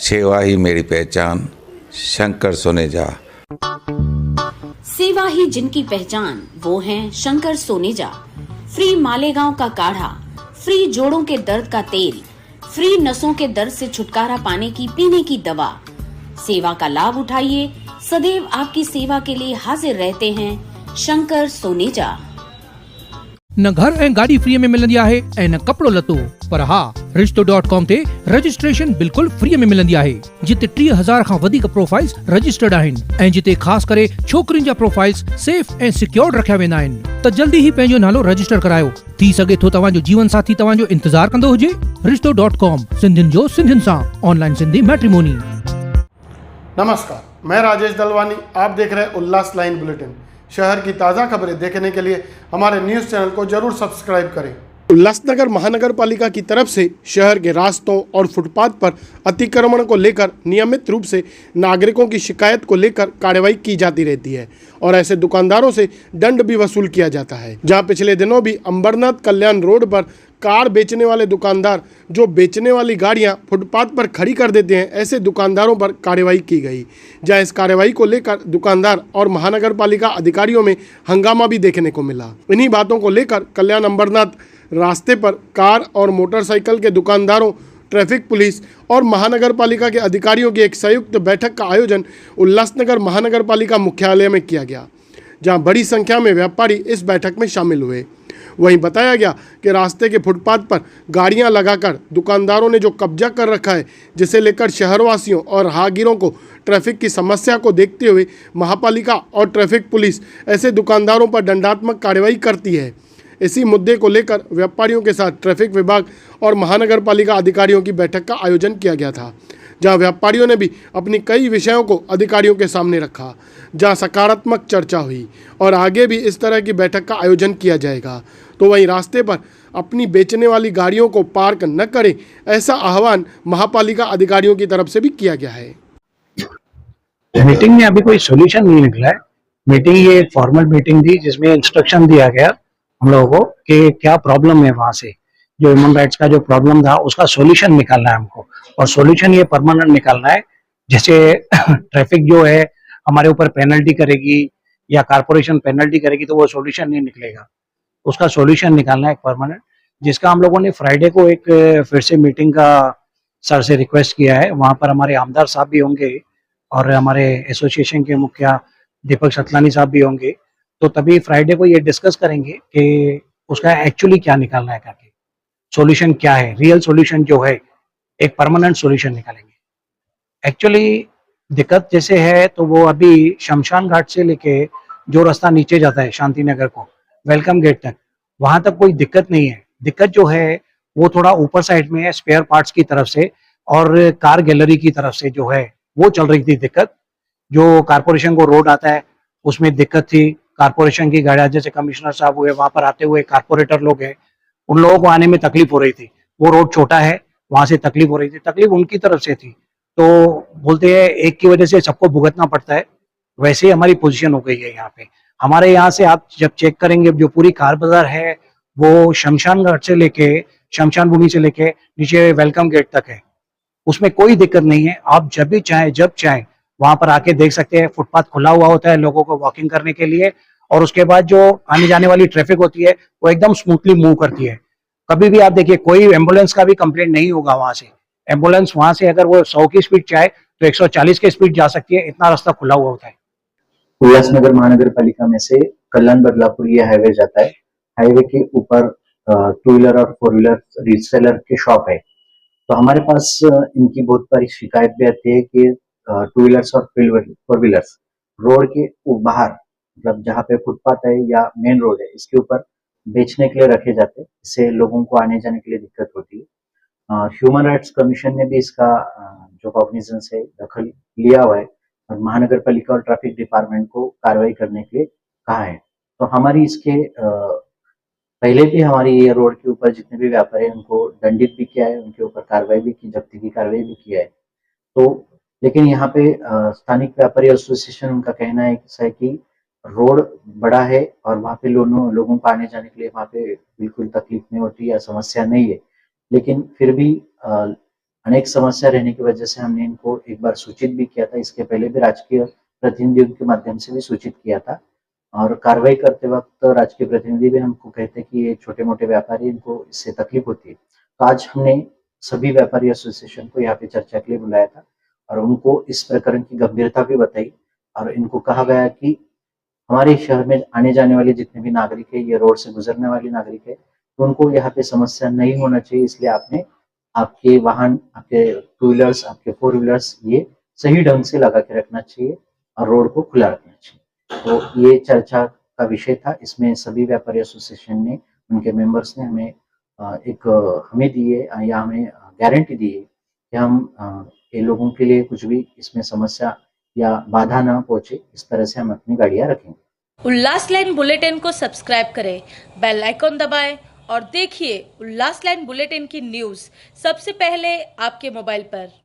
सेवा ही मेरी पहचान, शंकर सोनेजा। सेवा ही जिनकी पहचान, वो हैं शंकर सोनेजा। फ्री मालेगांव का काढ़ा, फ्री जोड़ों के दर्द का तेल, फ्री नसों के दर्द से छुटकारा पाने की पीने की दवा। सेवा का लाभ उठाइए, सदैव आपकी सेवा के लिए हाजिर रहते हैं शंकर सोनेजा। न घर ऐं गाॾी फ्रीअ में मिलंदी आहे ऐं न कपिड़ो लतो, पर हा रिश्तो.com ते रजिस्ट्रेशन बिल्कुल फ्रीअ में मिलंदी आहे, जिते 3000 खां वधीक प्रोफाइल्स रजिस्टर्ड आहिनि ऐं जिते ख़ासि करे छोकिरियुनि जा प्रोफाइल्स सेफ ऐं सिक्योर्ड रखिया वेंदा आहिनि। त जल्दी ही पंहिंजो नालो रजिस्टर करायो। थी सघे थो तव्हांजो जीवन साथी तव्हांजो इंतजार कंदो हुजे। रिश्तो.com, सिंधियुनि जो सिंधियुनि सां, ऑनलाइन सिंधी मैट्रिमोनी। नमस्कार, मैं राजेश दलवानी। आप देख रहे हैं उल्लास लाइन बुलेटिन। शहर की ताज़ा खबरें देखने के लिए हमारे न्यूज़ चैनल को जरूर सब्सक्राइब करें। उल्लासनगर महानगर पालिका की तरफ से शहर के रास्तों और फुटपाथ पर अतिक्रमण को लेकर नियमित रूप से नागरिकों की शिकायत को लेकर कार्रवाई की जाती रहती है और ऐसे दुकानदारों से दंड भी वसूल किया जाता है। जहां पिछले दिनों भी अंबरनाथ कल्याण रोड पर कार बेचने वाले दुकानदार जो बेचने वाली गाड़ियां फुटपाथ पर खड़ी कर देते हैं, ऐसे दुकानदारों पर कार्रवाई की गई। जहां इस कार्रवाई को लेकर दुकानदार और महानगर पालिका अधिकारियों में हंगामा भी देखने को मिला। इन्हीं बातों को लेकर कल्याण अंबरनाथ रास्ते पर कार और मोटरसाइकिल के दुकानदारों, ट्रैफिक पुलिस और महानगर पालिका के अधिकारियों की एक संयुक्त बैठक का आयोजन उल्लासनगर महानगर पालिका मुख्यालय में किया गया, जहां बड़ी संख्या में व्यापारी इस बैठक में शामिल हुए। वहीं बताया गया कि रास्ते के फुटपाथ पर गाड़ियां लगाकर दुकानदारों ने जो कब्जा कर रखा है, जिसे लेकर शहरवासियों और राहगीरों को ट्रैफिक की समस्या को देखते हुए महापालिका और ट्रैफिक पुलिस ऐसे दुकानदारों पर दंडात्मक कार्रवाई करती है। इसी मुद्दे को लेकर व्यापारियों के साथ ट्रैफिक विभाग और महानगर पालिका अधिकारियों की बैठक का आयोजन किया गया था, जहां व्यापारियों ने भी अपनी कई विषयों को अधिकारियों के सामने रखा, जहां सकारात्मक चर्चा हुई और आगे भी इस तरह की बैठक का आयोजन किया जाएगा। तो वहीं रास्ते पर अपनी बेचने वाली गाड़ियों को पार्क न करें, ऐसा आह्वान महापालिका अधिकारियों की तरफ से भी किया गया है। मीटिंग में अभी कोई सोल्यूशन नहीं निकला है। मीटिंग ये एक फॉर्मल मीटिंग थी जिसमें इंस्ट्रक्शन दिया गया हम लोगों को कि क्या प्रॉब्लम है, वहां से जो ह्यूमन राइट्स का जो प्रॉब्लम था उसका सॉल्यूशन निकालना है हमको, और सॉल्यूशन ये परमानेंट निकालना है। जैसे ट्रैफिक जो है हमारे ऊपर पेनल्टी करेगी या कारपोरेशन पेनल्टी करेगी तो वो सॉल्यूशन नहीं निकलेगा, उसका सॉल्यूशन निकालना है एक परमानेंट, जिसका हम लोगों ने फ्राइडे को एक फिर से मीटिंग का सर से रिक्वेस्ट किया है। वहां पर हमारे आमदार साहब भी होंगे और हमारे एसोसिएशन के मुखिया दीपक सतलानी साहब भी होंगे, तो तभी फ्राइडे को ये डिस्कस करेंगे कि उसका एक्चुअली क्या निकालना है, करके सॉल्यूशन क्या है, रियल सॉल्यूशन जो है एक परमानेंट सॉल्यूशन निकालेंगे। एक्चुअली दिक्कत जैसे है तो वो अभी शमशान घाट से लेके जो रास्ता नीचे जाता है शांति नगर को वेलकम गेट तक, वहां तक कोई दिक्कत नहीं है। दिक्कत जो है वो थोड़ा ऊपर साइड में है, स्पेयर पार्ट्स की तरफ से और कार गैलरी की तरफ से जो है वो चल रही थी दिक्कत। जो कारपोरेशन को रोड आता है उसमें दिक्कत थी, कारपोरेशन की गाड़ियां जैसे कमिश्नर साहब हुए, वहां पर आते हुए कारपोरेटर लोग हैं, उन लोगों को आने में तकलीफ हो रही थी। वो रोड छोटा है, वहां से तकलीफ हो रही थी, तकलीफ उनकी तरफ से थी। तो बोलते हैं एक की वजह से सबको भुगतना पड़ता है, वैसे ही हमारी पोजीशन हो गई है यहाँ पे। हमारे यहाँ से आप जब चेक करेंगे जो पूरी कार बाजार है वो शमशान घाट से लेके शमशान भूमि से लेके नीचे वेलकम गेट तक है, उसमें कोई दिक्कत नहीं है। आप जब भी चाहें जब चाहें वहां पर आके देख सकते हैं। फुटपाथ खुला हुआ होता है लोगों को वॉकिंग करने के लिए, और उसके बाद जो आने जाने वाली ट्रैफिक होती है वो एकदम स्मूथली मूव करती है। कभी भी आप देखिए कोई एम्बुलेंस का भी कंप्लेंट नहीं होगा वहां से। एम्बुलेंस वहां से अगर वो 100 की स्पीड चाहे तो 140 की स्पीड जा सकती है, इतना रास्ता खुला हुआ होता है। उल्लासनगर महानगर पालिका में से कल्याण बदलापुर ये हाईवे जाता है। हाईवे के ऊपर 2 व्हीलर और 4 व्हीलर रीसेलर के शॉप है। तो हमारे पास इनकी बहुत सारी शिकायत भी आती है कि 2 व्हीलर्स और 4 व्हीलर्स रोड के बाहर, मतलब जहाँ पे फुटपाथ है या मेन रोड है, इसके ऊपर बेचने के लिए रखे जाते हैं। इससे लोगों को आने जाने के लिए दिक्कत होती है। ह्यूमन राइट्स कमीशन ने भी इसका जो कॉग्निजेंस है दखल लिया हुआ है और महानगर पालिका और ट्रैफिक डिपार्टमेंट को कार्रवाई करने के लिए कहा है। तो हमारी इसके पहले भी हमारी ये रोड के ऊपर जितने भी व्यापारी हैं उनको दंडित भी किया है, उनके ऊपर कार्रवाई भी की, जब्ती की कार्रवाई भी किया है। तो लेकिन यहाँ पे स्थानिक व्यापारी एसोसिएशन उनका कहना है कि रोड बड़ा है और वहाँ पे लोगों को आने जाने के लिए वहाँ पे बिल्कुल तकलीफ नहीं होती या समस्या नहीं है, लेकिन फिर भी अनेक समस्या रहने की वजह से हमने इनको एक बार सूचित भी किया था। इसके पहले भी राजकीय प्रतिनिधियों के माध्यम से भी सूचित किया था और कार्रवाई करते वक्त राजकीय प्रतिनिधि भी हमको कहते कि ये छोटे-मोटे व्यापारी, इनको इससे तकलीफ होती है। तो आज हमने सभी व्यापारी एसोसिएशन को यहाँ पे चर्चा के लिए बुलाया था और उनको इस प्रकरण की गंभीरता भी बताई और इनको कहा गया कि हमारे शहर में आने जाने वाले जितने भी नागरिक है, ये रोड से गुजरने वाले नागरिक है, तो उनको यहाँ पे समस्या नहीं होना चाहिए, इसलिए आपने आपके वाहन, आपके टू व्हीलर्स, आपके फोर व्हीलर्स ये सही ढंग से लगा के रखना चाहिए और रोड को खुला रखना चाहिए। तो ये चर्चा का विषय था। इसमें सभी व्यापारी एसोसिएशन ने, उनके मेंबर्स ने हमें हमें दी है या हमें गारंटी दी है कि हम ये लोगों के लिए कुछ भी इसमें समस्या या बाधा ना पहुंचे, इस तरह से हम अपनी गाड़ियां रखेंगे। उल्लास लाइन बुलेटिन को सब्सक्राइब करें, बेल आइकॉन दबाएं और देखिए उल्लास लाइन बुलेटिन की न्यूज़ सबसे पहले आपके मोबाइल पर।